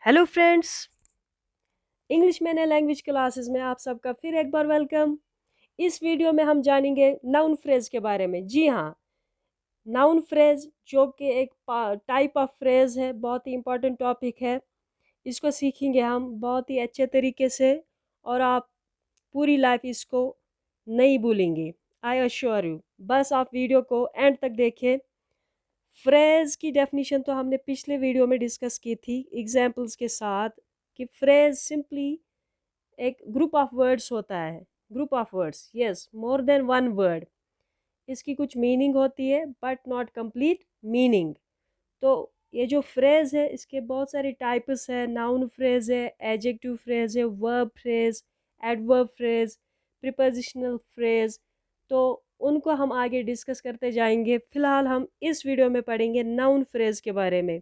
Hello friends, English man language classes में आप सबका फिर एक बार वेलकम। इस वीडियो में हम जानेंगे नाउन फ्रेज के बारे में। जी हाँ, नाउन फ्रेज जो कि एक टाइप ऑफ फ्रेज है, बहुत ही इंपॉर्टेंट टॉपिक है। इसको सीखेंगे हम बहुत ही अच्छे तरीके से और आप पूरी लाइफ इसको नहीं भूलेंगे, आई अश्योर यू। बस आप वीडियो को एंड तक देखें। फ्रेज की डेफिनेशन तो हमने पिछले वीडियो में डिस्कस की थी एग्जाम्पल्स के साथ कि फ्रेज सिंपली एक ग्रुप ऑफ वर्ड्स होता है। Group of words, yes, more than one word. इसकी कुछ मीनिंग होती है बट नॉट कंप्लीट मीनिंग। तो ये जो फ्रेज है इसके बहुत सारे टाइप्स है। नाउन फ्रेज है, एडजेक्टिव फ्रेज है, verb phrase, adverb phrase, prepositional phrase. तो उनको हम आगे डिस्कस करते जाएंगे। फिलहाल हम इस वीडियो में पढ़ेंगे नाउन फ्रेज के बारे में।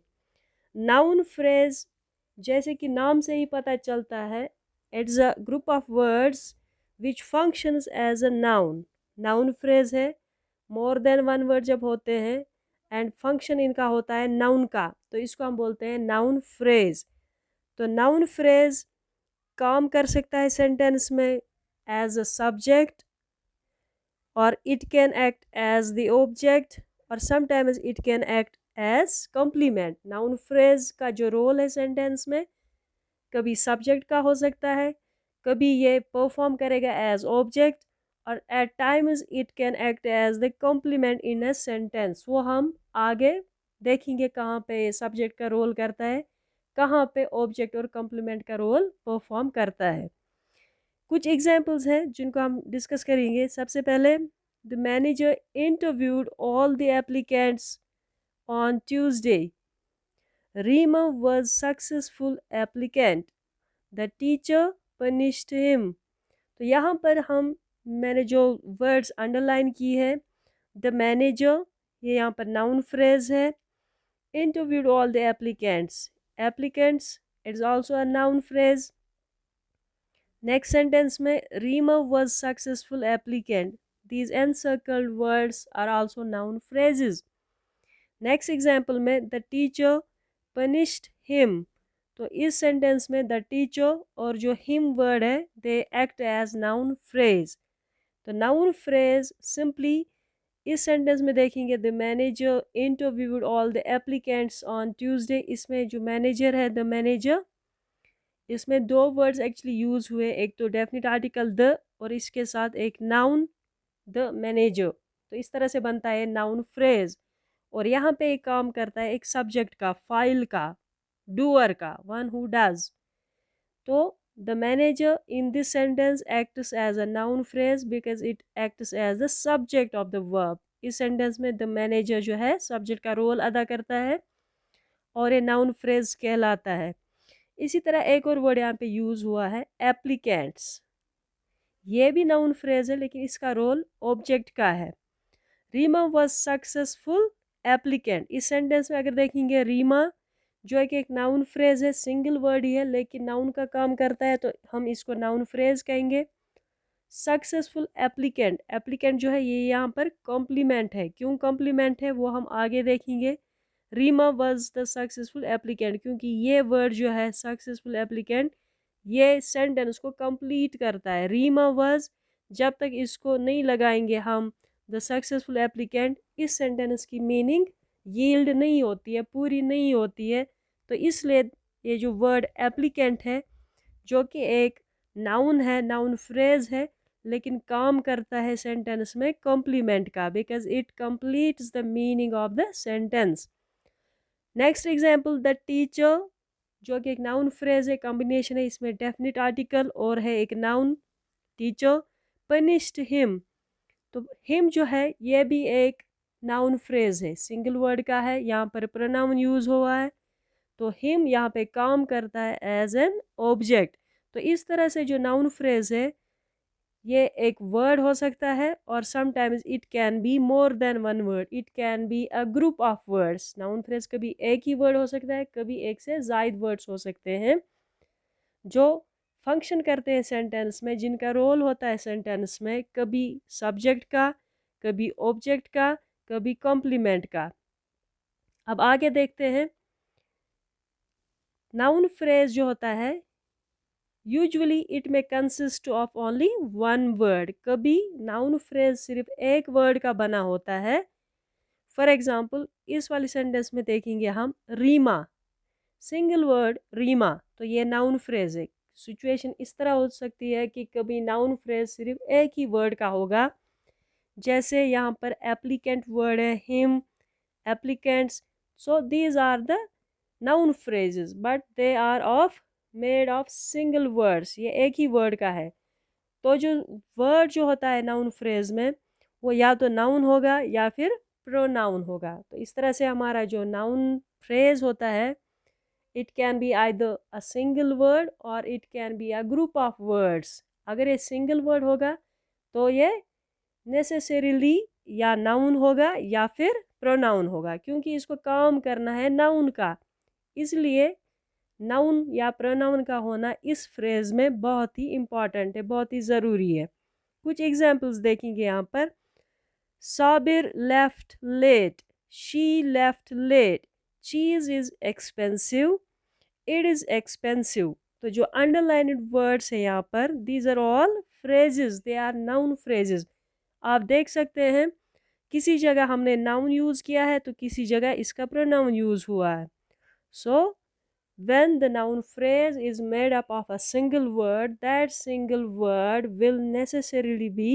नाउन फ्रेज जैसे कि नाम से ही पता चलता है, it's a group of words which functions as a noun. Noun phrase है, मोर देन वन वर्ड जब होते हैं एंड फंक्शन इनका होता है नाउन का, तो इसको हम बोलते हैं नाउन फ्रेज। तो नाउन फ्रेज काम कर सकता है सेंटेंस में एज अ सब्जेक्ट, और it can act as the object, और sometimes it can act as complement. Noun phrase का जो रोल है सेंटेंस में, कभी सब्जेक्ट का हो सकता है, कभी ये परफॉर्म करेगा एज ऑब्जेक्ट, और at times it can act as the complement in a sentence. वो हम आगे देखेंगे कहाँ पे सब्जेक्ट का रोल करता है, कहाँ पे ऑब्जेक्ट और कॉम्प्लीमेंट का रोल परफॉर्म करता है। कुछ एग्जाम्पल्स हैं जिनको हम डिस्कस करेंगे। सबसे पहले, the manager interviewed all the applicants on Tuesday. Reema was successful applicant, the teacher punished him। तो यहाँ पर मैंने जो वर्ड्स अंडरलाइन की है, द मैनेजर, ये यहाँ पर नाउन फ्रेज है। Interviewed all the applicants, applicants it's also a noun phrase. Next sentence में, Reema was successful applicant, these encircled words are also noun phrases। Next example में, द टीचर punished him, तो इस sentence में the teacher और जो him word है they act as noun phrase. तो noun phrase simply इस सेंटेंस में देखेंगे, the manager interviewed all the applicants on Tuesday. इसमें जो मैनेजर है, द मैनेजर, इसमें दो वर्ड्स एक्चुअली यूज हुए, एक तो डेफिनेट आर्टिकल द और इसके साथ एक नाउन द मैनेजर। तो इस तरह से बनता है नाउन फ्रेज। और यहाँ पे एक काम करता है एक सब्जेक्ट का, फाइल का, डूअर का, वन हु डज। तो the manager in this sentence acts as a noun phrase because it acts as the subject of the verb. इस सेंटेंस में द मैनेजर जो है सब्जेक्ट का रोल अदा करता है और ये नाउन फ्रेज कहलाता है। इसी तरह एक और वर्ड यहाँ पे यूज हुआ है, एप्लीकेंट्स। ये भी नाउन फ्रेज है लेकिन इसका रोल ऑब्जेक्ट का है। Reema was successful applicant. इस सेंटेंस में अगर देखेंगे, रीमा जो है कि एक नाउन फ्रेज है, सिंगल वर्ड ही है लेकिन नाउन का काम करता है, तो हम इसको नाउन फ्रेज कहेंगे। सक्सेसफुल एप्लीकेंट, एप्लीकेंट जो है ये यहाँ पर कॉम्प्लीमेंट है। क्यों कॉम्प्लीमेंट है वो हम आगे देखेंगे। Reema was the successful applicant, क्योंकि ये वर्ड जो है सक्सेसफुल एप्लीकेंट, ये सेंटेंस को कंप्लीट करता है। रीमा वॉज, जब तक इसको नहीं लगाएंगे हम द सक्सेसफुल एप्लीकेंट, इस सेंटेंस की मीनिंग यील्ड नहीं होती है, पूरी नहीं होती है। तो इसलिए ये जो वर्ड एप्लीकेंट है, जो कि एक नाउन है, नाउन फ्रेज है, लेकिन काम करता है सेंटेंस में कॉम्प्लीमेंट का, because it completes the meaning of the sentence. Next example, the teacher, जो कि एक नाउन फ्रेज है, कॉम्बिनेशन है, इसमें डेफिनेट आर्टिकल और है एक नाउन, टीचर। पनिश्ड हिम, तो हिम जो है ये भी एक नाउन फ्रेज है, सिंगल वर्ड का है, यहाँ पर प्रोनाउन यूज हुआ है, तो हिम यहाँ पे काम करता है एज एन ऑब्जेक्ट। तो इस तरह से जो नाउन फ्रेज है ये एक वर्ड हो सकता है, और sometimes it can be more than one word, it can be a group of words. Noun phrase कभी एक ही वर्ड हो सकता है, कभी एक से ज्यादा वर्ड्स हो सकते हैं जो फंक्शन करते हैं सेंटेंस में, जिनका रोल होता है सेंटेंस में, कभी सब्जेक्ट का, कभी ऑब्जेक्ट का, कभी कॉम्प्लीमेंट का। अब आगे देखते हैं, नाउन फ्रेज जो होता है यूजुअली इट में consist of only one word. कभी नाउन फ्रेज सिर्फ एक वर्ड का बना होता है। फॉर एग्जाम्पल इस वाली सेंटेंस में देखेंगे हम रीमा, सिंगल वर्ड रीमा, तो ये नाउन फ्रेज है। सिचुएशन इस तरह हो सकती है कि कभी नाउन फ्रेज सिर्फ एक ही वर्ड का होगा, जैसे यहाँ पर एप्लीकेंट वर्ड है him, applicants. So these are the noun phrases but they are of made of single words, ये एक ही वर्ड का है। तो जो वर्ड जो होता है नाउन फ्रेज में वो या तो नाउन होगा या फिर प्रोनाउन होगा। तो इस तरह से हमारा जो नाउन फ्रेज होता है it can be either a single word और it can be a group of words. अगर ये सिंगल वर्ड होगा तो ये नेसेसरीली या नाउन होगा या फिर प्रोनाउन होगा, क्योंकि इसको काम करना है नाउन का, इसलिए नाउन या प्रोनाउन का होना इस फ्रेज में बहुत ही इम्पॉर्टेंट है, बहुत ही ज़रूरी है। कुछ एग्जाम्पल्स देखेंगे यहाँ पर। Sabir left late, she left late, cheese is expensive, it is expensive. तो जो अंडरलाइंड वर्ड्स है यहाँ पर these are all phrases, they are noun phrases. आप देख सकते हैं किसी जगह हमने नाउन यूज़ किया है तो किसी जगह इसका प्रोनाउन यूज़ हुआ है। सो when the noun phrase is made up of a single word, that single word will necessarily be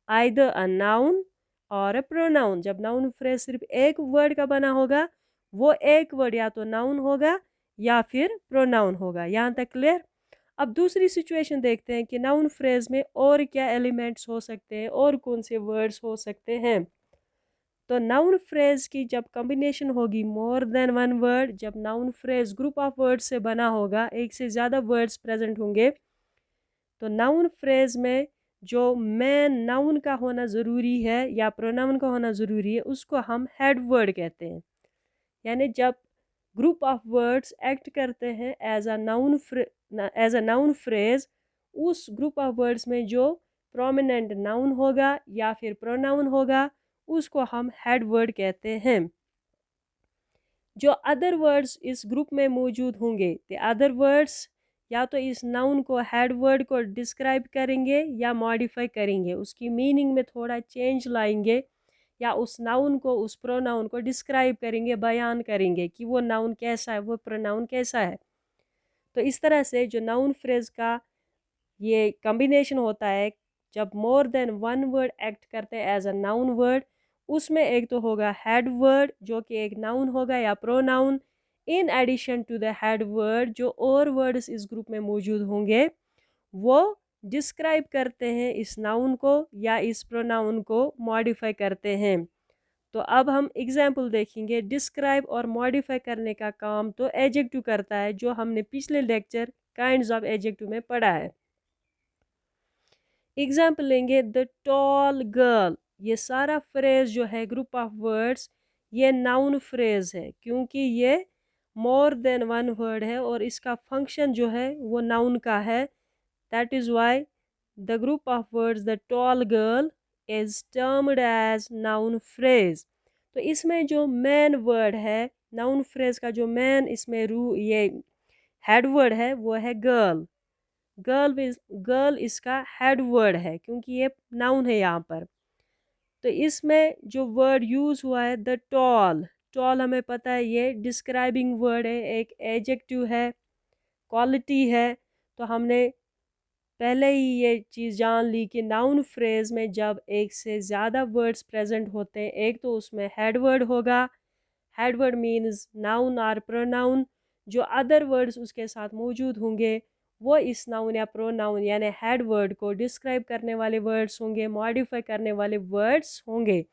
either a noun और a pronoun। जब noun phrase सिर्फ एक word का बना होगा वो एक word या तो noun होगा या फिर pronoun होगा। यहाँ तक क्लियर। अब दूसरी सिचुएशन देखते हैं कि noun phrase में और क्या एलिमेंट्स हो सकते हैं और कौन से वर्ड्स हो सकते हैं। तो नाउन फ्रेज की जब कॉम्बिनेशन होगी मोर देन वन वर्ड, जब noun phrase group of word से बना होगा, एक से ज़्यादा वर्ड्स प्रेजेंट होंगे, तो नाउन फ्रेज में जो मेन नाउन का होना ज़रूरी है या प्रोनाउन का होना ज़रूरी है उसको हम हेड वर्ड कहते हैं। यानी जब ग्रुप ऑफ वर्ड्स एक्ट करते हैं एज अ नाउन फ्रेज, उस ग्रुप ऑफ वर्ड्स में जो प्रोमिनेंट नाउन होगा या फिर प्रोनाउन होगा उसको हम हेड वर्ड कहते हैं। जो अदर वर्ड्स इस ग्रुप में मौजूद होंगे द अदर वर्ड्स या तो इस नाउन को हेड वर्ड को डिस्क्राइब करेंगे या मॉडिफाई करेंगे, उसकी मीनिंग में थोड़ा चेंज लाएंगे या उस नाउन को उस प्रोनाउन को डिस्क्राइब करेंगे, बयान करेंगे कि वो नाउन कैसा है, वो प्रोनाउन कैसा है। तो इस तरह से जो नाउन फ्रेज का ये कॉम्बिनेशन होता है जब more than one word act करते हैं एज अ नाउन वर्ड, उसमें एक तो होगा हेड वर्ड जो कि एक नाउन होगा या pronoun. In addition to the head word जो और वर्ड्स इस ग्रुप में मौजूद होंगे वो डिस्क्राइब करते हैं इस नाउन को या इस प्रोनाउन को मॉडिफाई करते हैं। तो अब हम एग्जाम्पल देखेंगे। डिस्क्राइब और मॉडिफाई करने का काम तो एडजेक्टिव करता है, जो हमने पिछले लेक्चर काइंड्स ऑफ एडजेक्टिव में पढ़ा है। एग्जाम्पल लेंगे द टॉल गर्ल, ये सारा फ्रेज जो है ग्रुप ऑफ वर्ड्स ये नाउन फ्रेज है, क्योंकि ये मोर देन वन वर्ड है और इसका फंक्शन जो है वो नाउन का है। That is why the group of words the tall girl is termed as noun phrase. तो इसमें जो मेन वर्ड है नाउन फ्रेज का, जो मेन इसमें ये हेड वर्ड है वो है गर्ल। गर्ल इसका हेड वर्ड है क्योंकि ये नाउन है यहाँ पर। तो इसमें जो वर्ड यूज़ हुआ है द टॉल, टॉल हमें पता है ये डिस्क्राइबिंग वर्ड है, एक एडजेक्टिव है, क्वालिटी है। तो हमने पहले ही ये चीज़ जान ली कि नाउन फ्रेज में जब एक से ज़्यादा वर्ड्स प्रेजेंट होते हैं, एक तो उसमें हेड वर्ड होगा, हेड वर्ड मीन्स नाउन और प्रोनाउन, जो अदर वर्ड्स उसके साथ मौजूद होंगे वो इस नाउन या प्रोनाउन यानी हेड वर्ड को डिस्क्राइब करने वाले वर्ड्स होंगे, मॉडिफाई करने वाले वर्ड्स होंगे।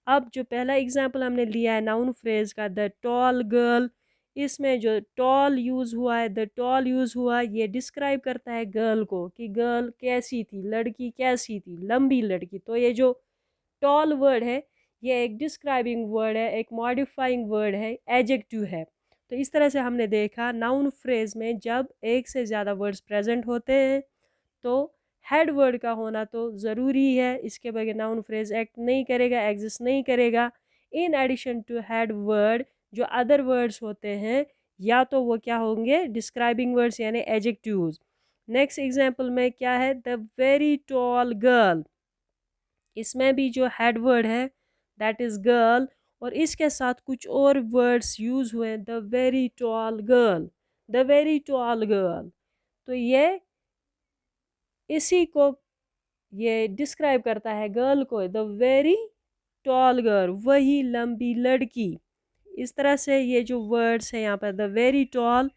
अब जो पहला एग्जांपल हमने लिया है नाउन फ्रेज का द टॉल गर्ल, इसमें जो टॉल यूज़ हुआ है, द टॉल यूज़ हुआ, ये डिस्क्राइब करता है गर्ल को कि गर्ल कैसी थी, लड़की कैसी थी, लंबी लड़की। तो ये जो टॉल वर्ड है ये एक डिस्क्राइबिंग वर्ड है, एक मॉडिफाइंग वर्ड है, एडजेक्टिव है। तो इस तरह से हमने देखा नाउन फ्रेज में जब एक से ज़्यादा वर्ड्स प्रेजेंट होते हैं तो हेड वर्ड का होना तो ज़रूरी है, इसके बगैर नाउन फ्रेज एक्ट नहीं करेगा, एग्जिस्ट नहीं करेगा। In addition to head word जो अदर वर्ड्स होते हैं या तो वो क्या होंगे डिस्क्राइबिंग वर्ड्स यानी एडजेक्टिव्स। नेक्स्ट एग्जांपल में क्या है, द वेरी टॉल गर्ल, इसमें भी जो हेड वर्ड है दैट इज़ गर्ल, और इसके साथ कुछ और वर्ड्स यूज़ हुए, the very tall girl, the very tall girl. तो ये इसी को ये डिस्क्राइब करता है गर्ल को, द वेरी टॉल गर्ल, वही लंबी लड़की। इस तरह से ये जो वर्ड्स है यहाँ पर द वेरी टॉल,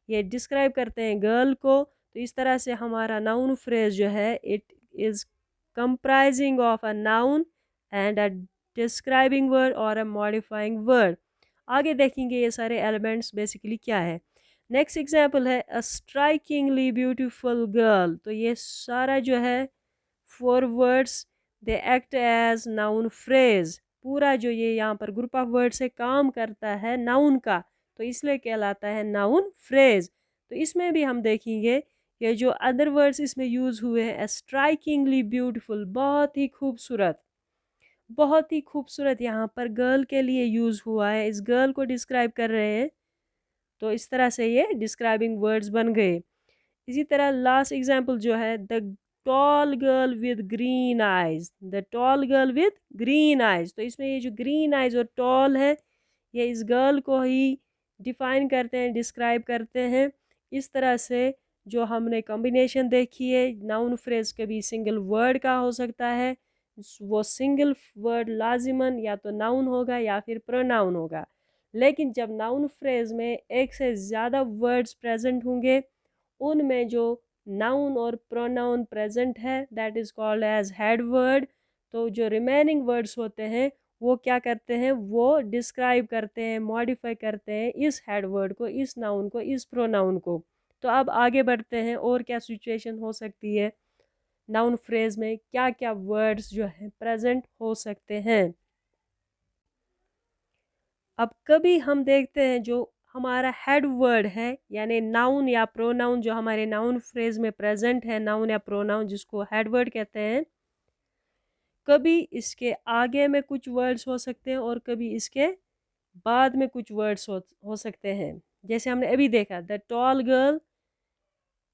ये डिस्क्राइब करते हैं गर्ल को। तो इस तरह से हमारा नाउन फ्रेज जो है it is comprising of a noun and a describing word और अ मॉडिफाइंग वर्ड। आगे देखेंगे ये सारे एलिमेंट्स बेसिकली क्या है। नेक्स्ट एग्जांपल है अ स्ट्राइकिंगली ब्यूटीफुल गर्ल। तो ये सारा जो है four words they act as noun phrase. पूरा जो ये यहाँ पर ग्रुप ऑफ वर्ड से काम करता है नाउन का, तो इसलिए कहलाता है नाउन फ्रेज। तो इसमें भी हम देखेंगे ये जो अदर वर्ड्स इसमें यूज़ हुए हैं, स्ट्राइकिंगली ब्यूटीफुल, बहुत ही खूबसूरत, बहुत ही खूबसूरत यहाँ पर गर्ल के लिए यूज़ हुआ है, इस गर्ल को डिस्क्राइब कर रहे हैं। तो इस तरह से ये डिस्क्राइबिंग वर्ड्स बन गए। इसी तरह लास्ट एग्जाम्पल जो है the tall girl with green eyes, the tall girl with green eyes. तो इसमें ये जो ग्रीन आइज और टॉल है ये इस गर्ल को ही डिफाइन करते हैं, डिस्क्राइब करते हैं। इस तरह से जो हमने कॉम्बिनेशन देखी है, नाउन फ्रेज कभी सिंगल वर्ड का हो सकता है, वो सिंगल वर्ड लाजिमन या तो नाउन होगा या फिर प्रोनाउन होगा। लेकिन जब नाउन फ्रेज में एक से ज़्यादा वर्ड्स प्रेजेंट होंगे, उनमें जो नाउन और प्रोनाउन प्रेजेंट है that is called as head word. तो जो रिमेनिंग वर्ड्स होते हैं वो क्या करते हैं, वो डिस्क्राइब करते हैं, मॉडिफाई करते हैं इस हेड वर्ड को, इस नाउन को, इस प्रोनाउन को। तो अब आगे बढ़ते हैं और क्या सिचुएशन हो सकती है, नाउन फ्रेज में क्या क्या वर्ड्स जो है प्रेजेंट हो सकते हैं। अब कभी हम देखते हैं जो हमारा हेड वर्ड है यानी नाउन या प्रोनाउन जो हमारे नाउन फ्रेज में प्रेजेंट है, नाउन या प्रोनाउन जिसको हेड वर्ड कहते हैं, कभी इसके आगे में कुछ वर्ड्स हो सकते हैं और कभी इसके बाद में कुछ वर्ड्स हो सकते हैं। जैसे हमने अभी देखा द टॉल गर्ल,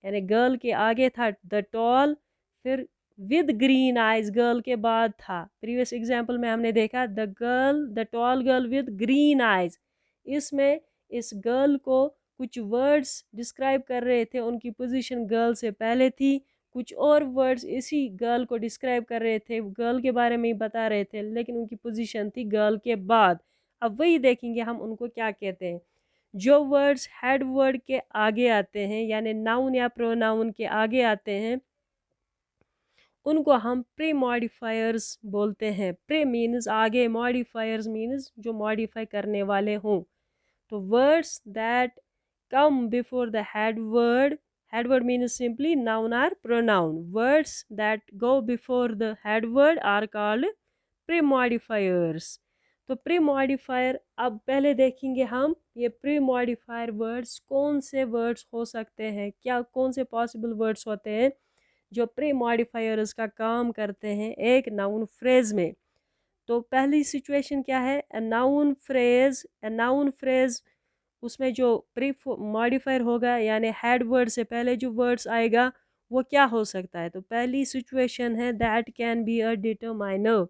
यानी गर्ल के आगे था द टॉल, फिर विद ग्रीन आइज गर्ल के बाद था। प्रीवियस एग्जाम्पल में हमने देखा the tall girl with green eyes. इसमें इस गर्ल को कुछ वर्ड्स डिस्क्राइब कर रहे थे, उनकी पोजीशन गर्ल से पहले थी, कुछ और वर्ड्स इसी गर्ल को डिस्क्राइब कर रहे थे, गर्ल के बारे में ही बता रहे थे, लेकिन उनकी पोजीशन थी गर्ल के बाद। अब वही देखेंगे हम उनको क्या कहते हैं। जो वर्ड्स हेड वर्ड के आगे आते हैं यानी नाउन या प्रोनाउन के आगे आते हैं, उनको हम प्री मॉडिफायर्स बोलते हैं। प्री मीन्स आगे, मॉडिफायर्स मीन्स जो मॉडिफाई करने वाले हों। तो words that come before the head word means simply noun or pronoun. Words that go before the head word are called pre-modifiers. तो प्री मॉडिफायर, अब पहले देखेंगे हम ये प्री मॉडिफायर वर्ड्स कौन से वर्ड्स हो सकते हैं, क्या कौन से पॉसिबल वर्ड्स होते हैं जो प्री मॉडिफायर्स का काम करते हैं एक नाउन फ्रेज में। तो पहली सिचुएशन क्या है, अ नाउन फ्रेज, अ नाउन फ्रेज उसमें जो प्री मॉडिफायर होगा यानी हेड वर्ड से पहले जो वर्ड्स आएगा वो क्या हो सकता है। तो पहली सिचुएशन है that can be a determiner.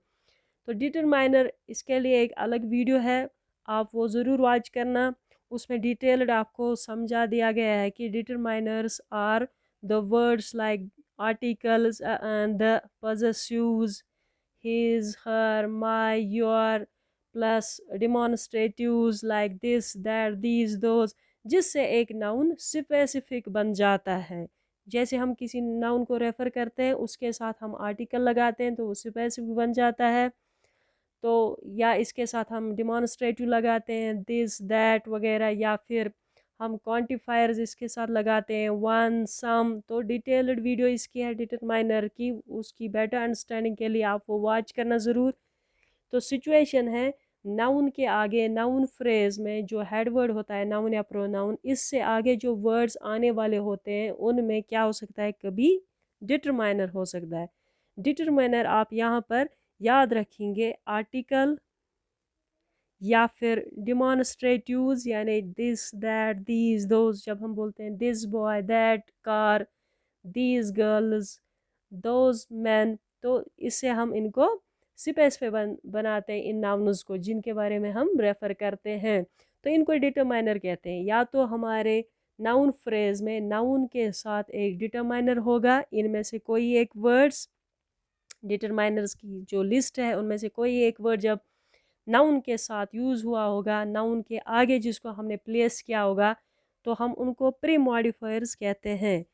तो डिटरमाइनर, इसके लिए एक अलग वीडियो है, आप वो ज़रूर वॉच करना, उसमें डिटेल्ड आपको समझा दिया गया है कि determiners are the words like articles and the possessives, his, her, my, your, plus demonstratives like this, that, these, those, जिससे एक नाउन स्पेसिफिक बन जाता है। जैसे हम किसी नाउन को रेफ़र करते हैं उसके साथ हम आर्टिकल लगाते हैं तो वो स्पेसिफिक बन जाता है। तो या इसके साथ हम डिमॉन्स्ट्रेटिव लगाते हैं दिस, दैट वगैरह, या फिर हम क्वांटिफायर्स इसके साथ लगाते हैं वन, सम। तो डिटेल्ड वीडियो इसकी है डिटरमाइनर की, उसकी बेटर अंडरस्टैंडिंग के लिए आप वो वॉच करना ज़रूर। तो सिचुएशन है नाउन के आगे, नाउन फ्रेज में जो हेड वर्ड होता है नाउन या प्रोनाउन, इससे आगे जो वर्ड्स आने वाले होते हैं उनमें क्या हो सकता है, कभी डिटरमाइनर हो सकता है। डिटरमाइनर आप यहाँ पर याद रखेंगे आर्टिकल या फिर डिमॉन्स्ट्रेटिव्स यानी दिस दैट दीज दोज, जब हम बोलते हैं this boy that car these girls those man, तो इससे हम इनको स्पेसिफाई बनाते हैं इन नाउन्स को जिनके बारे में हम रेफर करते हैं। तो इनको डिटरमाइनर कहते हैं। या तो हमारे नाउन फ्रेज में नाउन के साथ एक डिटरमाइनर होगा, इनमें से कोई एक वर्ड्स, डिटरमाइनर्स की जो लिस्ट है उनमें से कोई एक वर्ड जब नाउन के साथ यूज़ हुआ होगा, नाउन के आगे जिसको हमने प्लेस किया होगा, तो हम उनको प्री मॉडिफायर्स कहते हैं।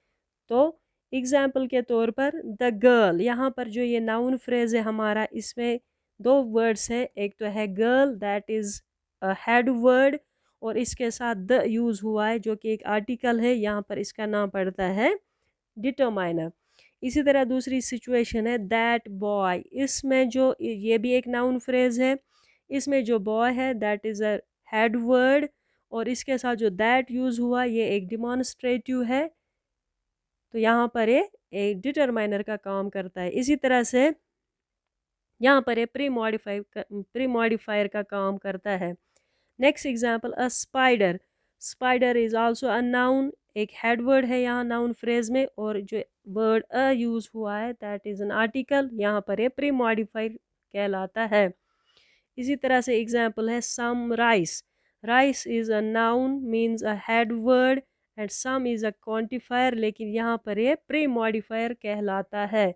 तो एग्जाम्पल के तौर पर द गर्ल, यहाँ पर जो ये नाउन फ्रेज है हमारा, इसमें दो वर्ड्स हैं। एक तो है girl that is a head word, और इसके साथ द यूज़ हुआ है जो कि एक आर्टिकल है, यहाँ पर इसका नाम पड़ता है डिटरमाइनर। इसी तरह दूसरी सिचुएशन है दैट बॉय, इसमें जो ये भी एक नाउन फ्रेज है, इसमें जो बॉय है that is a head word, और इसके साथ जो दैट यूज़ हुआ ये एक डिमॉन्स्ट्रेटिव है, तो यहाँ पर ये एक डिटरमाइनर का काम करता है। इसी तरह से यहाँ पर ये प्री मॉडिफायर का काम करता है। Next example a spider, spider is also a noun, एक हेड वर्ड है यहाँ नाउन फ्रेज में, और जो वर्ड अ यूज हुआ है दैट इज एन आर्टिकल, यहाँ पर ये प्री मॉडिफाइड कहलाता है। इसी तरह से एग्जाम्पल है some rice, rice is a noun means a head word and some is a quantifier, लेकिन यहाँ पर ये प्री मॉडिफायर कहलाता है।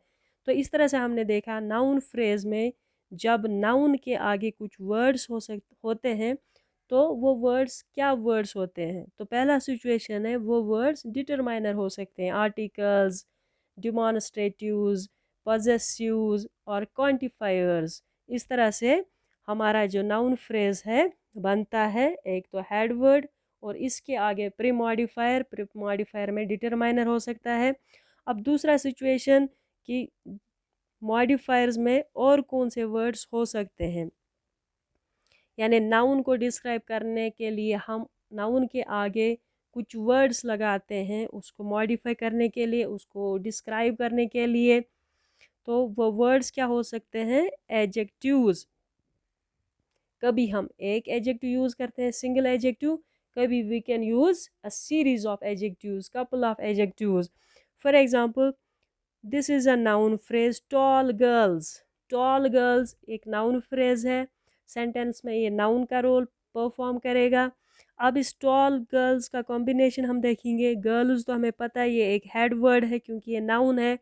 तो इस तरह से हमने देखा नाउन फ्रेज में जब नाउन के आगे कुछ वर्ड्स होते हैं तो वो वर्ड्स क्या वर्ड्स होते हैं। तो पहला सिचुएशन है वो वर्ड्स डिटरमाइनर हो सकते हैं, आर्टिकल्स, डिमॉन्स्ट्रेटिव्स, पॉजेसिव्स और क्वांटिफायर्स। इस तरह से हमारा जो नाउन फ्रेज है बनता है, एक तो हेड वर्ड और इसके आगे प्री मॉडिफायर में डिटरमाइनर हो सकता है। अब दूसरा सिचुएशन कि मॉडिफायर्स में और कौन से वर्ड्स हो सकते हैं, यानी नाउन को डिस्क्राइब करने के लिए हम नाउन के आगे कुछ वर्ड्स लगाते हैं उसको मॉडिफाई करने के लिए, उसको डिस्क्राइब करने के लिए। तो वो वर्ड्स क्या हो सकते हैं, एडजेक्टिव्स। कभी हम एक एडजेक्टिव यूज़ करते हैं सिंगल एडजेक्टिव, कभी we can use a series of adjectives, couple of adjectives. For example this is a noun phrase tall girls, tall girls एक नाउन फ्रेज है, सेंटेंस में ये नाउन का रोल परफॉर्म करेगा। अब इस टॉल गर्ल्स का कॉम्बिनेशन हम देखेंगे। गर्ल्स तो हमें पता है ये एक हेड वर्ड है क्योंकि ये नाउन है,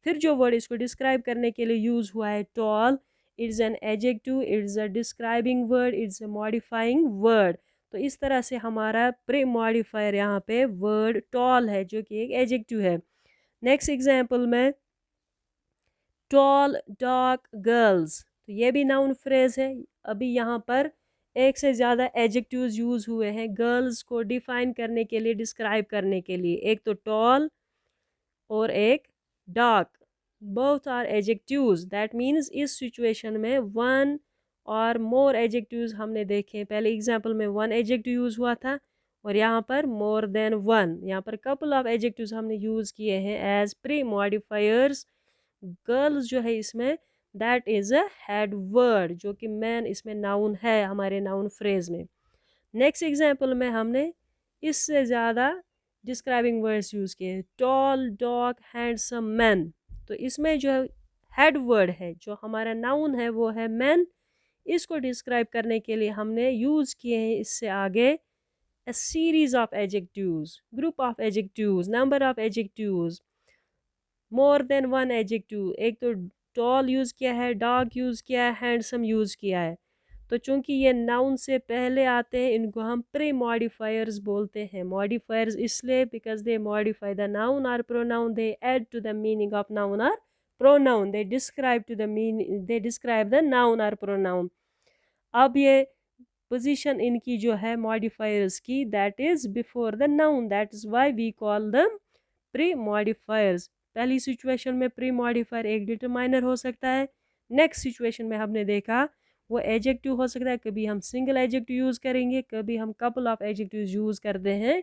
फिर जो वर्ड इसको डिस्क्राइब करने के लिए यूज़ हुआ है tall, it's an adjective, it's a describing word, it's a modifying word. तो इस तरह से हमारा प्री मॉडिफायर यहाँ पे वर्ड टॉल है जो कि एक एडजेक्टिव है। नेक्स्ट एग्जाम्पल में टॉल डार्क गर्ल्स, तो ये भी नाउन फ्रेज है। अभी यहाँ पर एक से ज़्यादा एडजेक्टिव्स यूज़ हुए हैं गर्ल्स को डिफाइन करने के लिए, डिस्क्राइब करने के लिए, एक तो टॉल और एक dark, both are adjectives. That means इस सिचुएशन में वन और मोर एडजेक्टिव्स हमने देखे। पहले एग्जाम्पल में वन एडजेक्टिव यूज़ हुआ था और यहाँ पर मोर देन वन, यहाँ पर कपल ऑफ एडजेक्टिव्स हमने यूज़ किए हैं एज प्री मॉडिफायर्स। गर्ल्स जो है इसमें that is a head word जो कि मैन इसमें नाउन है हमारे नाउन फ्रेज में। नेक्स्ट एग्जाम्पल में हमने इससे ज़्यादा डिस्क्राइबिंग वर्ड्स यूज़ किए, टॉल डॉग हैंडसम मैन। तो इसमें जो हेड वर्ड है जो हमारा नाउन है वो है मैन, इसको डिस्क्राइब करने के लिए हमने यूज़ किए हैं इससे आगे a series of adjectives, group of adjectives, number of adjectives, more than one adjective। एक तो tall यूज़ किया है, dark यूज़ किया है, handsome यूज़ किया है। तो चूंकि ये नाउन से पहले आते हैं इनको हम प्री मॉडिफायर्स बोलते हैं। मॉडिफायर्स इसलिए because they modify the noun और pronoun, they add to the meaning of noun और pronoun, they describe to the meaning, they describe the noun और प्रोनाउन। अब ये पोजीशन इनकी जो है मॉडिफायर्स की that is before the noun, that is why we call them pre modifiers. पहली situation में प्री मॉडिफायर एक डिटरमाइनर हो सकता है। नेक्स्ट सिचुएशन में हमने देखा वो एडजेक्टिव हो सकता है, कभी हम सिंगल एडजेक्टिव यूज़ करेंगे, कभी हम कपल ऑफ एडजेक्टिव यूज़ करते हैं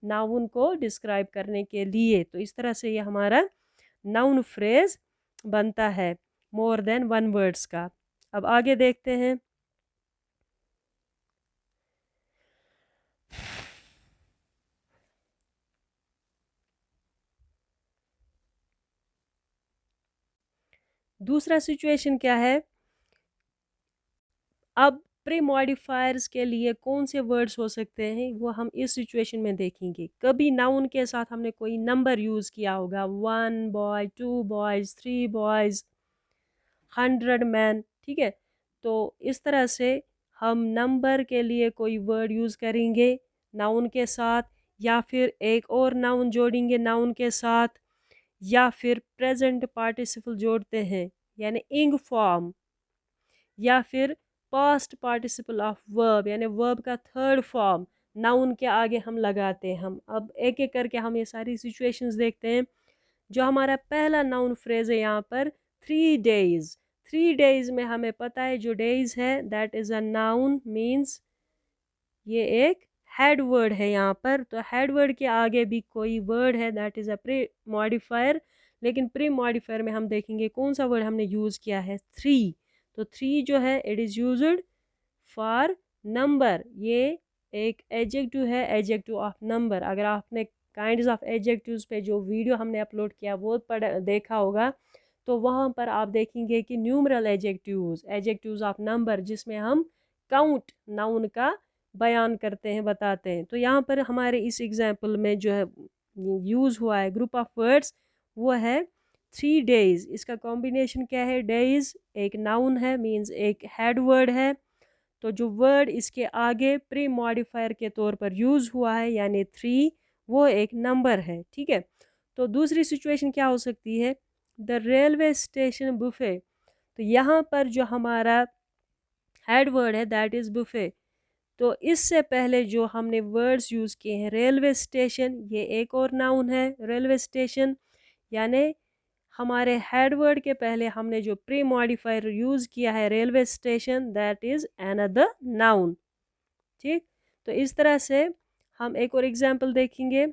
नाउन को डिस्क्राइब करने के लिए। तो इस तरह से ये हमारा नाउन फ्रेज बनता है मोर देन वन वर्ड्स का। अब आगे देखते हैं दूसरा सिचुएशन क्या है, अब प्री मॉडिफायर्स के लिए कौन से वर्ड्स हो सकते हैं वो हम इस सिचुएशन में देखेंगे। कभी नाउन के साथ हमने कोई नंबर यूज़ किया होगा, 1 बॉय, 2 बॉयज़, 3 बॉयज़, 100 मैन, ठीक है। तो इस तरह से हम नंबर के लिए कोई वर्ड यूज़ करेंगे नाउन के साथ, या फिर एक और नाउन जोड़ेंगे नाउन के साथ, या फिर प्रेजेंट पार्टिसिपल जोड़ते हैं यानी इंग फॉर्म, या फिर पास्ट पार्टिसिपल ऑफ वर्ब यानी वर्ब का थर्ड फॉर्म नाउन के आगे हम लगाते हैं। हम अब एक एक करके हम ये सारी सिचुएशंस देखते हैं। जो हमारा पहला नाउन फ्रेज है यहाँ पर 3 days। 3 days में हमें पता है जो डेज है that is a noun, means ये एक हेड वर्ड है यहाँ पर। तो हेड वर्ड के आगे भी कोई वर्ड है that is a pre modifier, लेकिन प्री मॉडिफायर में हम देखेंगे कौन सा वर्ड हमने यूज़ किया है, 3। तो 3 जो है it is used for number, ये एक एडजेक्टिव है, एडजेक्टिव ऑफ नंबर। अगर आपने काइंड्स ऑफ एडजेक्टिव्स पे जो वीडियो हमने अपलोड किया वो देखा होगा, तो वहाँ पर आप देखेंगे कि numeral adjectives, adjectives of number, जिसमें हम काउंट नाउन का बयान करते हैं, बताते हैं। तो यहाँ पर हमारे इस एग्जाम्पल में जो है यूज़ हुआ है ग्रुप ऑफ वर्ड्स वो है 3 days। इसका कॉम्बिनेशन क्या है, डेज एक नाउन है, मीन्स एक हेड वर्ड है, तो जो वर्ड इसके आगे प्री मॉडिफायर के तौर पर यूज़ हुआ है यानी 3, वो एक नंबर है, ठीक है। तो दूसरी सिचुएशन क्या हो सकती है, द रेलवे स्टेशन बुफे। तो यहाँ पर जो हमारा हेड वर्ड है दैट इज़ बुफे। तो इससे पहले जो हमने वर्ड्स यूज़ किए हैं, रेलवे स्टेशन, ये एक और नाउन है रेलवे स्टेशन, यानी हमारे हेड वर्ड के पहले हमने जो प्री मॉडिफायर यूज़ किया है railway station, that is another noun, ठीक। तो इस तरह से हम एक और एग्जांपल देखेंगे,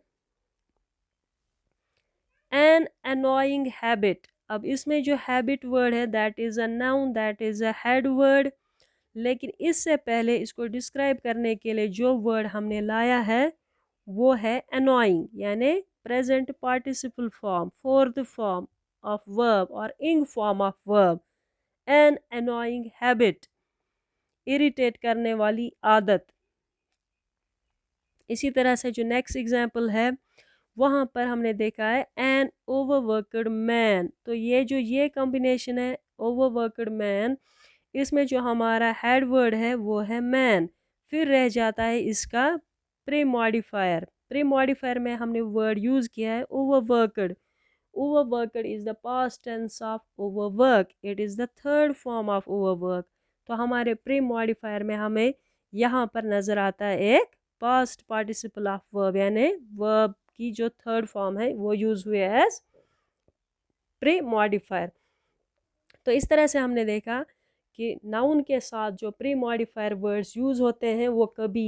एन अनोइंग हैबिट। अब इसमें जो हैबिट वर्ड है that is a noun, that is a head word, लेकिन इससे पहले इसको डिस्क्राइब करने के लिए जो वर्ड हमने लाया है वो है अनोइंग, यानी present participle form, fourth form of verb और ing form of verb. An annoying habit, irritate करने वाली आदत। इसी तरह से जो नेक्स्ट एग्जाम्पल है वहाँ पर हमने देखा है एन ओवरवर्कड मैन। तो ये कॉम्बिनेशन है ओवरवर्कड मैन, इसमें जो हमारा हेड वर्ड है वो है मैन, फिर रह जाता है इसका प्री मॉडिफायर। प्री मॉडिफायर में हमने वर्ड यूज़ किया है overworked. Overworked is the past tense of overwork, it is the third form of overwork. तो हमारे प्री मॉडिफायर में हमें यहाँ पर नज़र आता है एक पास्ट पार्टिसिपल ऑफ वर्ब, यानी वर्ब की जो थर्ड फॉर्म है वो यूज़ हुए एज प्री मॉडिफायर। तो इस तरह से हमने देखा कि नाउन के साथ जो प्री मॉडिफायर वर्ड्स यूज़ होते हैं वो कभी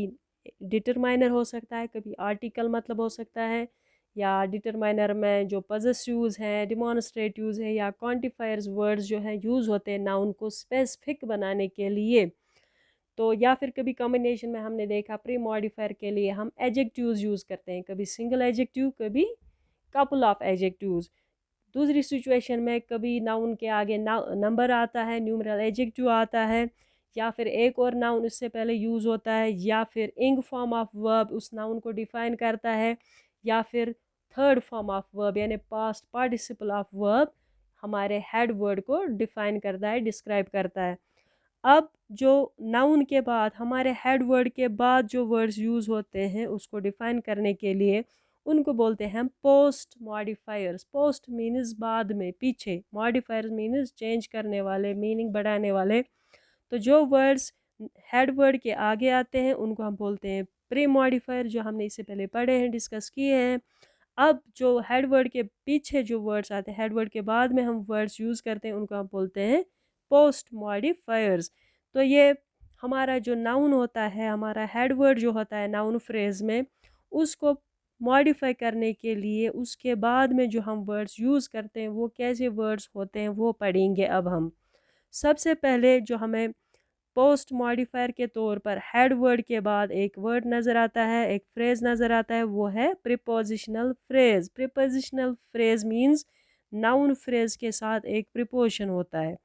डिटरमाइनर हो सकता है, कभी आर्टिकल मतलब हो सकता है, या डिटरमाइनर में जो पजेसिव्स हैं, डिमॉन्स्ट्रेटिव्स हैं, या क्वांटिफायर्स वर्ड्स जो हैं यूज़ होते हैं नाउन को स्पेसिफिक बनाने के लिए। तो या फिर कभी कॉम्बिनेशन में हमने देखा प्री मॉडिफायर के लिए हम एडजेक्टिव्स यूज़ करते हैं, कभी सिंगल एडजेक्टिव, कभी कपल ऑफ एडजेक्टिव्स। दूसरी सिचुएशन में कभी नाउन के आगे नंबर आता है, न्यूमरल एडजेक्टिव आता है, या फिर एक और नाउन इससे पहले यूज़ होता है, या फिर इंग फॉर्म ऑफ वर्ब उस नाउन को डिफाइन करता है, या फिर थर्ड फॉर्म ऑफ वर्ब यानी पास्ट पार्टिसिपल ऑफ वर्ब हमारे हेड वर्ड को डिफाइन करता है, डिस्क्राइब करता है। अब जो नाउन के बाद हमारे हेड वर्ड के बाद जो वर्ड्स यूज़ होते हैं उसको डिफाइन करने के लिए उनको बोलते हैं पोस्ट मॉडिफायर्स। पोस्ट मीन्स बाद में, पीछे, मॉडिफायर्स मीन्स चेंज करने वाले, मीनिंग बढ़ाने वाले। तो जो वर्ड्स हेड वर्ड के आगे आते हैं उनको हम बोलते हैं प्री मॉडिफायर, जो हमने इससे पहले पढ़े हैं, डिस्कस किए हैं। अब जो हेड वर्ड के पीछे जो वर्ड्स आते हैं, हेड वर्ड के बाद में हम वर्ड्स यूज़ करते हैं, उनको हम बोलते हैं पोस्ट मॉडिफायर्स। तो ये हमारा जो नाउन होता है, हमारा हेड वर्ड जो होता है नाउन फ्रेज में, उसको मॉडिफाई करने के लिए उसके बाद में जो हम वर्ड्स यूज़ करते हैं वो कैसे वर्ड्स होते हैं वो पढ़ेंगे अब हम। सबसे पहले जो हमें पोस्ट मॉडिफायर के तौर पर हेड वर्ड के बाद एक वर्ड नज़र आता है, एक फ्रेज़ नज़र आता है, वो है prepositional phrase. Prepositional phrase means noun phrase के साथ एक प्रीपोजिशन होता है।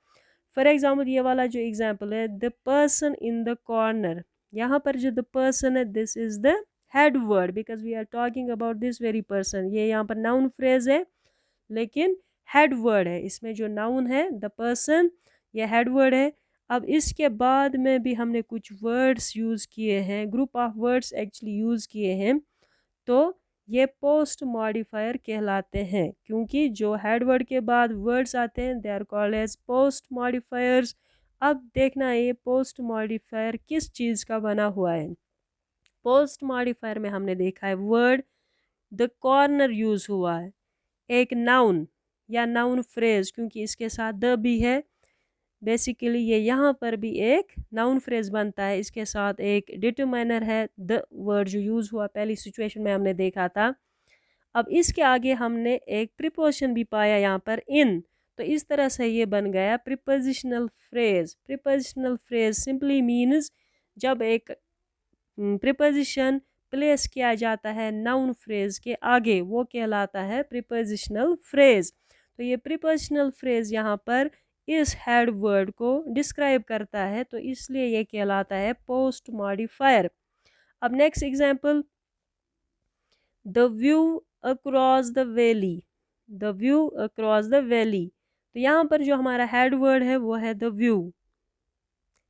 फॉर एग्जाम्पल ये वाला जो एग्जाम्पल है, the person in the corner, यहाँ पर जो द पर्सन है this is the head word because we are talking about this very person. ये यहाँ पर नाउन फ्रेज है लेकिन हेड वर्ड है, इसमें जो नाउन है द पर्सन ये हेड वर्ड है। अब इसके बाद में भी हमने कुछ वर्ड्स यूज़ किए हैं, group of words actually use किए हैं, तो ये पोस्ट मॉडिफायर कहलाते हैं, क्योंकि जो हेड वर्ड के बाद वर्ड्स आते हैं they are called as post modifiers. अब देखना है ये पोस्ट मॉडिफायर किस चीज़ का बना हुआ है। पोस्ट मॉडिफायर में हमने देखा है वर्ड द कॉर्नर यूज़ हुआ है, एक नाउन या नाउन फ्रेज, क्योंकि इसके साथ द भी है, बेसिकली ये यहाँ पर भी एक नाउन फ्रेज बनता है, इसके साथ एक डिटरमाइनर है द वर्ड जो यूज़ हुआ पहली सिचुएशन में हमने देखा था। अब इसके आगे हमने एक प्रीपोजिशन भी पाया यहाँ पर इन, तो इस तरह से ये बन गया prepositional phrase. Prepositional phrase simply means जब एक प्रीपोजिशन प्लेस किया जाता है नाउन फ्रेज के आगे वो कहलाता है प्रीपोजिशनल फ्रेज। तो ये प्रीपोजिशनल फ्रेज यहाँ पर इस हेड वर्ड को डिस्क्राइब करता है, तो इसलिए ये कहलाता है पोस्ट मॉडिफायर। अब next example, the view across the valley, the view across the valley, तो यहाँ पर जो हमारा हेड वर्ड है वो है द व्यू,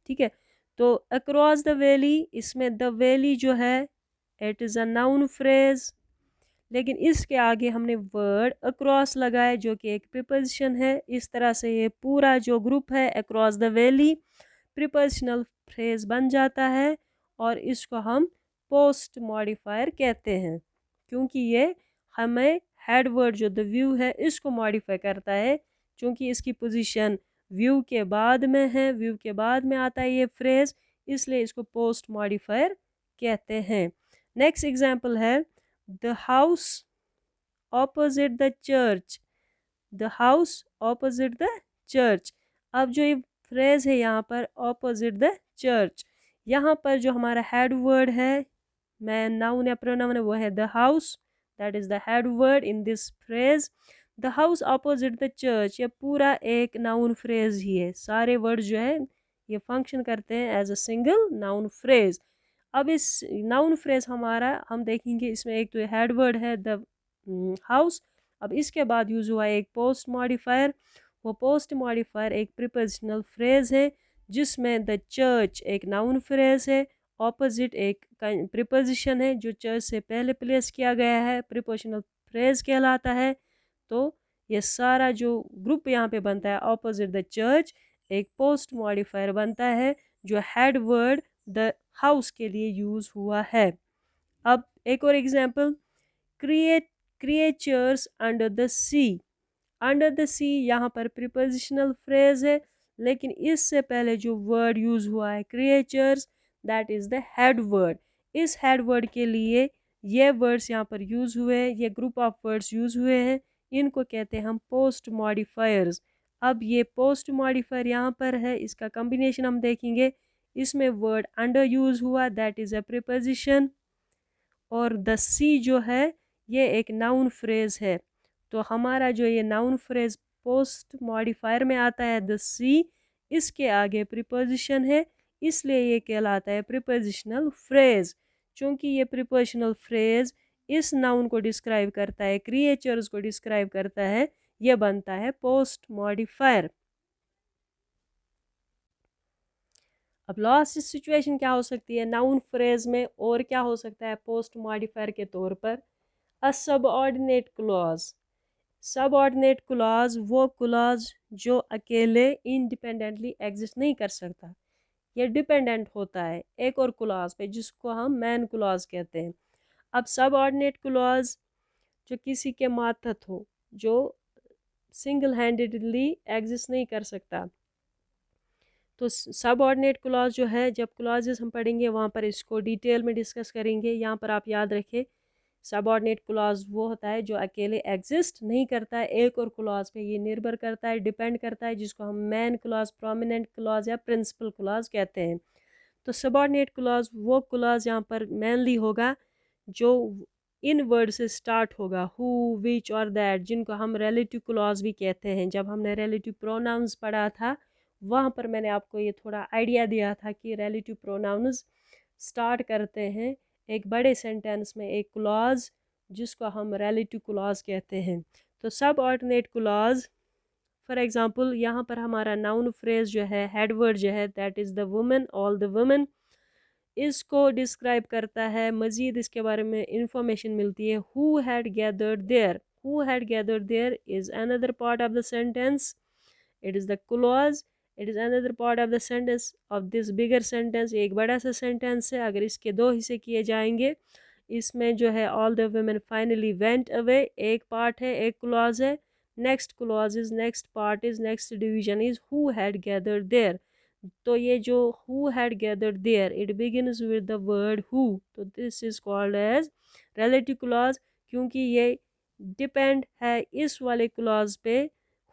ठीक है। तो अक्रॉस द वैली, इसमें द वैली जो है it is a noun phrase, लेकिन इसके आगे हमने वर्ड अक्रॉस लगाया जो कि एक प्रीपोजिशन है। इस तरह से ये पूरा जो ग्रुप है across the valley prepositional phrase बन जाता है, और इसको हम पोस्ट मॉडिफायर कहते हैं, क्योंकि ये हमें हेड वर्ड जो द व्यू है इसको मॉडिफाई करता है, क्योंकि इसकी पोजीशन व्यू के बाद में है, व्यू के बाद में आता है ये फ्रेज, इसलिए इसको पोस्ट मॉडिफायर कहते हैं। नेक्स्ट एग्जाम्पल है the house opposite the church, the house opposite the church. अब जो ये फ्रेज है यहाँ पर ऑपोजिट द चर्च, यहाँ पर जो हमारा हेड वर्ड है, मैं नाउन या प्रोनाउन है, वो है the house, that is the head word in this phrase. The house opposite the church, ये पूरा एक नाउन फ्रेज ही है, सारे वर्ड जो है ये फंक्शन करते हैं as a single noun phrase. अब इस नाउन फ्रेज हमारा हम देखेंगे, इसमें एक तो हेड वर्ड है द हाउस, अब इसके बाद यूज़ हुआ एक पोस्ट मॉडिफायर, वो पोस्ट मॉडिफायर एक प्रीपोजिशनल फ्रेज है जिसमें द चर्च एक नाउन फ्रेज है, ऑपोजिट एक प्रीपोजिशन है जो चर्च से पहले प्लेस किया गया है, प्रीपोजिशनल फ्रेज कहलाता है। तो ये सारा जो ग्रुप यहाँ पे बनता है ऑपोजिट द चर्च एक पोस्ट मॉडिफायर बनता है जो हेड वर्ड द हाउस के लिए यूज़ हुआ है। अब एक और example, creatures under the sea, under the sea यहाँ पर प्रीपोजिशनल फ्रेज है, लेकिन इससे पहले जो वर्ड यूज़ हुआ है creatures, that is the head word. इस हेड वर्ड के लिए ये वर्ड्स यहाँ पर यूज़ हुए हैं, ये ग्रुप ऑफ वर्ड्स यूज़ हुए हैं, इनको कहते हैं हम पोस्ट मॉडिफायर्स। अब ये पोस्ट मॉडिफायर यहाँ पर है, इसका कॉम्बिनेशन हम देखेंगे, इसमें वर्ड अंडर यूज़ हुआ दैट इज़ अ प्रीपोजिशन, और द सी जो है ये एक नाउन फ्रेज है। तो हमारा जो ये नाउन फ्रेज पोस्ट मॉडिफायर में आता है द सी, इसके आगे प्रीपोजिशन है, इसलिए ये कहलाता है प्रीपोजिशनल फ्रेज। चूँकि ये प्रीपोजिशनल फ्रेज इस नाउन को डिस्क्राइब करता है, क्रिएचर्स को डिस्क्राइब करता है, ये बनता है पोस्ट मॉडिफायर। अब लास्ट सिचुएशन क्या हो सकती है नाउन फ्रेज में, और क्या हो सकता है पोस्ट मॉडिफायर के तौर पर, अ सबऑर्डिनेट क्लॉज। सबऑर्डिनेट क्लॉज वो क्लॉज जो अकेले इंडिपेंडेंटली एग्जिस्ट नहीं कर सकता, ये डिपेंडेंट होता है एक और क्लॉज पे जिसको हम मैन क्लॉज कहते हैं। अब सबऑर्डिनेट क्लॉज जो किसी के मातहत हो, जो सिंगल हैंडेडली एग्जिस्ट नहीं कर सकता, तो सबऑर्डिनेट क्लॉज जो है, जब क्लॉजेस हम पढ़ेंगे वहाँ पर इसको डिटेल में डिस्कस करेंगे। यहाँ पर आप याद रखें सबऑर्डिनेट क्लॉज वो होता है जो अकेले एग्जिस्ट नहीं करता है एक और क्लॉज पे, ये निर्भर करता है, डिपेंड करता है, जिसको हम मेन क्लॉज, प्रोमिनेंट क्लॉज या प्रिंसिपल क्लॉज कहते हैं। तो सबऑर्डिनेट क्लॉज वो क्लॉज यहाँ पर मेनली होगा जो इन वर्ड से स्टार्ट होगा, हु, विच और दैट, जिनको हम रिलेटिव क्लॉज भी कहते हैं। जब हमने रिलेटिव प्रोनाउंस पढ़ा था वहाँ पर मैंने आपको ये थोड़ा आइडिया दिया था कि रिलेटिव प्रोनाउंस स्टार्ट करते हैं एक बड़े सेंटेंस में एक क्लॉज जिसको हम रिलेटिव क्लॉज कहते हैं। तो सब ऑर्डिनेट क्लॉज, फॉर एग्जांपल यहाँ पर हमारा नाउन फ्रेज जो है, हेड वर्ड जो है, that is the women, all the women, इसको डिस्क्राइब करता है। मज़ीद इसके बारे में इंफॉर्मेशन मिलती है। Who had gathered there, who had gathered there is another part of the sentence, it is the clause, it is another part of the sentence of this bigger sentence. एक बड़ा सा सेंटेंस है, अगर इसके दो हिस्से किए जाएंगे, इसमें जो है all the women finally went away एक पार्ट है, एक क्लॉज है। Next clause is, next part is, next division is who had gathered there. तो ये जो who had gathered there, it begins with the word who, तो this is called as relative clause, क्योंकि ये depend है इस वाले क्लॉज पे,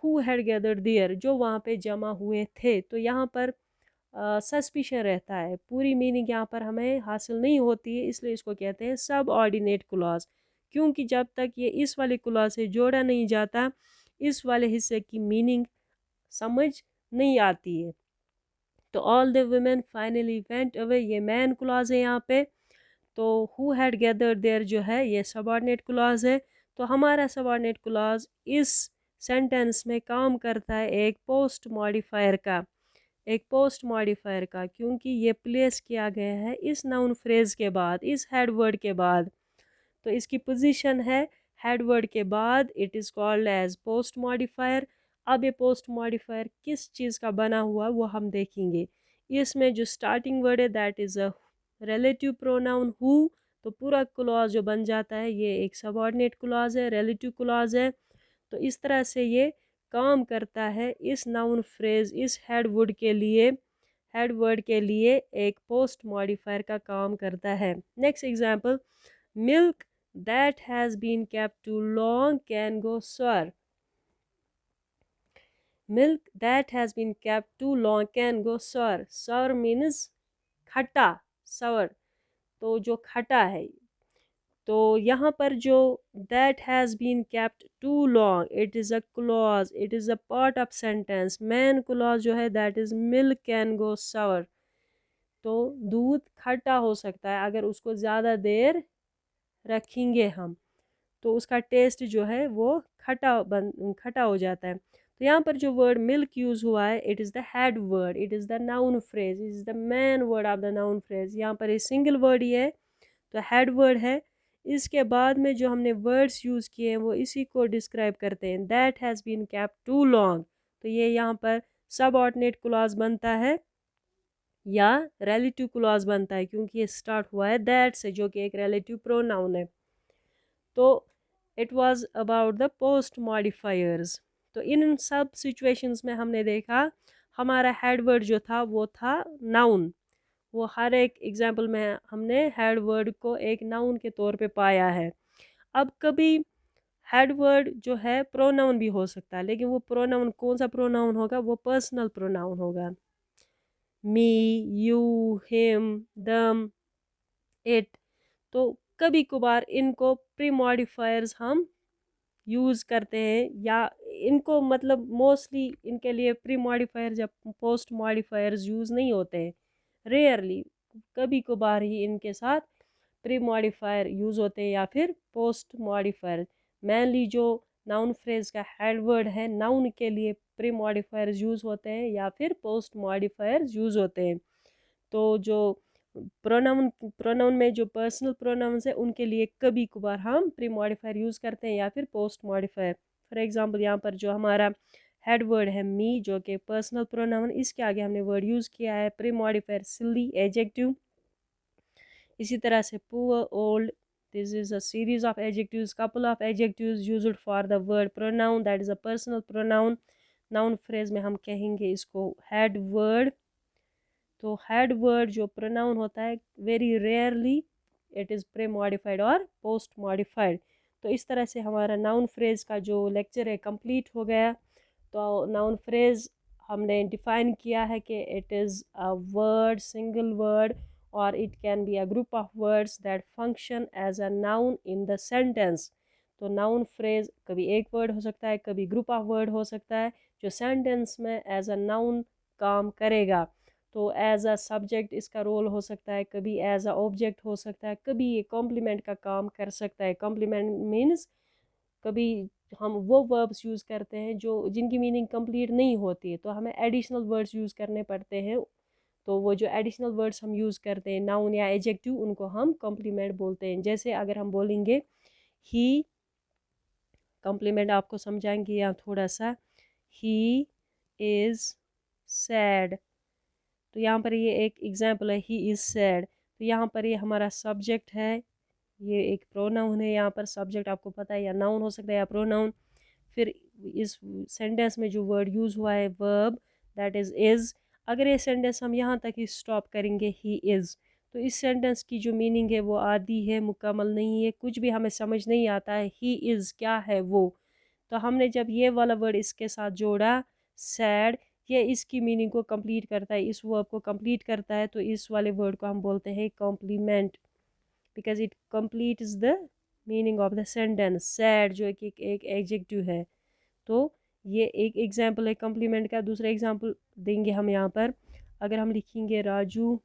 हु हैड गैदर्ड देयर, जो वहाँ पे जमा हुए थे। तो यहाँ पर सस्पिशन रहता है, पूरी मीनिंग यहाँ पर हमें हासिल नहीं होती है, इसलिए इसको कहते हैं सब ऑर्डिनेट क्लॉज, क्योंकि जब तक ये इस वाले क्लॉज से जोड़ा नहीं जाता इस वाले हिस्से की मीनिंग समझ नहीं आती है। तो all the women finally went away, ये मैन क्लॉज है यहाँ पे। तो हु हैड गैदर्ड देयर जो है ये सबऑर्डिनेट क्लॉज है। तो हमारा सबऑर्डिनेट क्लॉज इस सेंटेंस में काम करता है एक पोस्ट मॉडिफायर का, एक पोस्ट मॉडिफायर का, क्योंकि ये प्लेस किया गया है इस नाउन फ्रेज के बाद, इस हेड वर्ड के बाद। तो इसकी पोजीशन है हेड वर्ड के बाद, it is called as post modifier. अब ये पोस्ट मॉडिफायर किस चीज़ का बना हुआ वो हम देखेंगे। इसमें जो स्टार्टिंग वर्ड है that is a relative pronoun who, तो पूरा क्लॉज जो बन जाता है ये एक सबऑर्डिनेट क्लॉज है, रिलेटिव क्लॉज है। तो इस तरह से ये काम करता है इस नाउन फ्रेज, इस हेड वर्ड के लिए, हेड वर्ड के लिए एक पोस्ट मॉडिफायर का काम करता है। Next example, milk that has been kept too long can go sour. Milk that has been kept too long can go sour. Sour means खट्टा, sour, तो जो खट्टा है। तो यहाँ पर जो that has been kept too long, it is a clause, it is a part of sentence. main clause जो है that is milk can go sour. तो दूध खट्टा हो सकता है अगर उसको ज़्यादा देर रखेंगे हम, तो उसका टेस्ट जो है वो खट्टा हो जाता है। तो यहाँ पर जो वर्ड मिल्क यूज़ हुआ है, it is the head word, it is the noun phrase, it is the main word of the noun phrase. यहाँ पर ये सिंगल वर्ड ही है तो हेड वर्ड है। इसके बाद में जो हमने वर्ड्स यूज़ किए हैं वो इसी को डिस्क्राइब करते हैं, that has been kept too long. तो ये यहाँ पर सब ऑर्डिनेट क्लॉज बनता है या रिलेटिव क्लॉज बनता है, क्योंकि ये स्टार्ट हुआ है दैट से, जो कि एक रिलेटिव प्रोनाउन है। तो it was about the post modifiers. तो इन सब सिचुएशंस में हमने देखा हमारा हेड वर्ड जो था वो था नाउन। वो हर एक एग्जाम्पल में हमने हेड वर्ड को एक नाउन के तौर पे पाया है। अब कभी हेड वर्ड जो है प्रोनाउन भी हो सकता है, लेकिन वो प्रोनाउन कौन सा प्रोनाउन होगा, वो पर्सनल प्रोनाउन होगा। मी, यू, हिम, दम, इट। तो कभी कभार इनको प्री मॉडिफायर्स हम यूज़ करते हैं, या इनको मतलब मोस्टली इनके लिए प्री मॉडिफायर या पोस्ट मॉडिफायर्स यूज़ नहीं होते हैं, रेयरली कभी कभार ही इनके साथ प्री मॉडिफायर यूज़ होते हैं या फिर पोस्ट मॉडिफायर। मेनली जो नाउन फ्रेज का हेड वर्ड है, नाउन के लिए प्री मॉडिफायर्स यूज़ होते हैं या फिर पोस्ट मॉडिफायर्स यूज़ होते हैं। तो जो प्रोनाउन, प्रोनाउन में जो पर्सनल प्रोनाउंस है उनके लिए कभी कभार हम प्री मॉडिफायर यूज़ करते हैं या फिर पोस्ट मॉडिफायर। फॉर एग्जांपल यहाँ पर जो हमारा हेड वर्ड है मी, जो कि पर्सनल प्रोनाउन, इसके आगे हमने वर्ड यूज़ किया है प्री मॉडिफायर सिली, एडजेक्टिव। इसी तरह से poor, old, this is a series of adjectives, couple of adjectives used for the word pronoun that is a personal pronoun. Noun phrase में हम कहेंगे इसको हेड वर्ड। तो हेड वर्ड जो प्रोनाउन होता है very rarely it is pre modified और post modified. तो इस तरह से हमारा नाउन फ्रेज का जो लेक्चर है कंप्लीट हो गया। तो नाउन फ्रेज हमने डिफाइन किया है कि it is a word, single word or it can be a group of words that function as a noun in the sentence. तो नाउन फ्रेज कभी एक वर्ड हो सकता है, कभी ग्रुप ऑफ वर्ड हो सकता है जो सेंटेंस में एज अ नाउन काम करेगा। तो एज अ सब्जेक्ट इसका रोल हो सकता है, कभी एज अ ऑब्जेक्ट हो सकता है, कभी ये कॉम्प्लीमेंट का काम कर सकता है। कॉम्प्लीमेंट मीन्स कभी हम वो वर्ब्स यूज़ करते हैं जो जिनकी मीनिंग कंप्लीट नहीं होती है, तो हमें एडिशनल वर्ड्स यूज़ करने पड़ते हैं। तो वो जो एडिशनल वर्ड्स हम यूज़ करते हैं नाउन या एडजेक्टिव, उनको हम कॉम्प्लीमेंट बोलते हैं। जैसे अगर हम बोलेंगे ही, कॉम्प्लीमेंट आपको समझाएंगे यहाँ थोड़ा सा, ही इज़ सैड। तो यहाँ पर ये एक एग्जाम्पल है, ही इज़ सैड। तो यहाँ पर ये हमारा सब्जेक्ट है, ये एक प्रोनाउन है। यहाँ पर सब्जेक्ट आपको पता है या नाउन हो सकता है या प्रोनाउन। फिर इस सेंटेंस में जो वर्ड यूज़ हुआ है वर्ब, दैट इज़। अगर ये सेंटेंस हम यहाँ तक ही स्टॉप करेंगे ही इज़, तो इस सेंटेंस की जो मीनिंग है वो आधी है, मुकम्मल नहीं है, कुछ भी हमें समझ नहीं आता है ही इज़ क्या है वो। तो हमने जब ये वाला वर्ड इसके साथ जोड़ा सैड, ये इसकी मीनिंग को कंप्लीट करता है, इस वर्ब को कंप्लीट करता है, तो इस वाले वर्ड को हम बोलते हैं complement, because it completes the meaning of the sentence. Sad जो एक एडजेक्टिव है। तो ये एक एग्जाम्पल है कॉम्प्लीमेंट का। दूसरा एग्जाम्पल देंगे हम यहाँ पर, अगर हम लिखेंगे राजू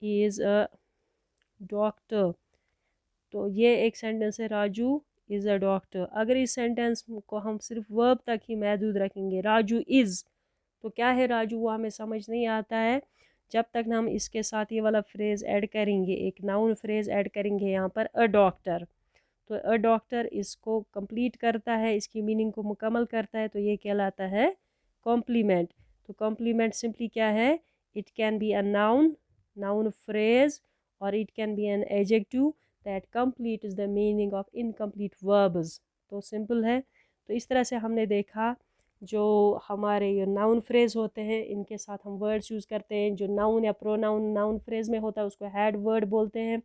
इज़ अ डॉक्टर, तो ये एक सेंटेंस है राजू इज़ अ डॉक्टर। अगर इस सेंटेंस को हम सिर्फ वर्ब तक ही महदूद रखेंगे, राजू इज़, तो क्या है राजू वो हमें समझ नहीं आता है जब तक ना हम इसके साथ ये वाला फ्रेज़ ऐड करेंगे, एक नाउन फ्रेज़ ऐड करेंगे यहाँ पर अ डॉक्टर। तो अ डॉक्टर इसको कंप्लीट करता है, इसकी मीनिंग को मुकम्मल करता है, तो ये कहलाता है कॉम्प्लीमेंट। तो कॉम्प्लीमेंट सिंपली क्या है, it can be a noun, noun phrase, और it can be an adjective that completes the meaning of incomplete verbs. तो सिंपल है। तो इस तरह से हमने देखा जो हमारे ये नाउन फ्रेज होते हैं, इनके साथ हम वर्ड्स यूज़ करते हैं। जो नाउन या प्रोनाउन नाउन फ्रेज में होता है उसको हेड वर्ड बोलते हैं।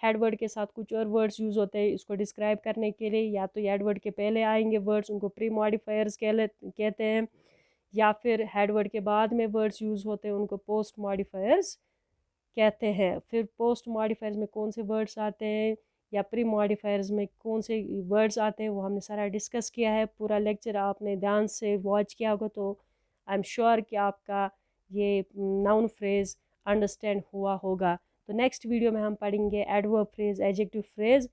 हेड वर्ड के साथ कुछ और वर्ड्स यूज़ होते हैं इसको डिस्क्राइब करने के लिए, या तो हेड वर्ड के पहले आएंगे वर्ड्स, उनको प्री मॉडिफायर्स कहते हैं, या फिर हेड वर्ड के बाद में वर्ड्स यूज़ होते हैं उनको पोस्ट मॉडिफायर्स कहते हैं। फिर पोस्ट मॉडिफायर्स में कौन से वर्ड्स आते हैं या प्री मॉडिफायर्स में कौन से वर्ड्स आते हैं वो हमने सारा डिस्कस किया है। पूरा लेक्चर आपने ध्यान से वॉच किया होगा, तो आई एम श्योर कि आपका ये नाउन फ्रेज़ अंडरस्टैंड हुआ होगा। तो नेक्स्ट वीडियो में हम पढ़ेंगे एडवर्ब फ्रेज़, एडजेक्टिव फ्रेज़।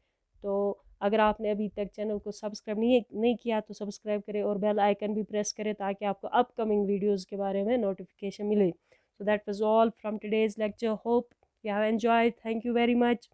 तो अगर आपने अभी तक चैनल को सब्सक्राइब नहीं किया तो सब्सक्राइब करें और बेल आइकन भी प्रेस करें ताकि आपको अपकमिंग वीडियोज़ के बारे में नोटिफिकेशन मिले। So that was all from today's lecture. Hope you have enjoyed. Thank you very much.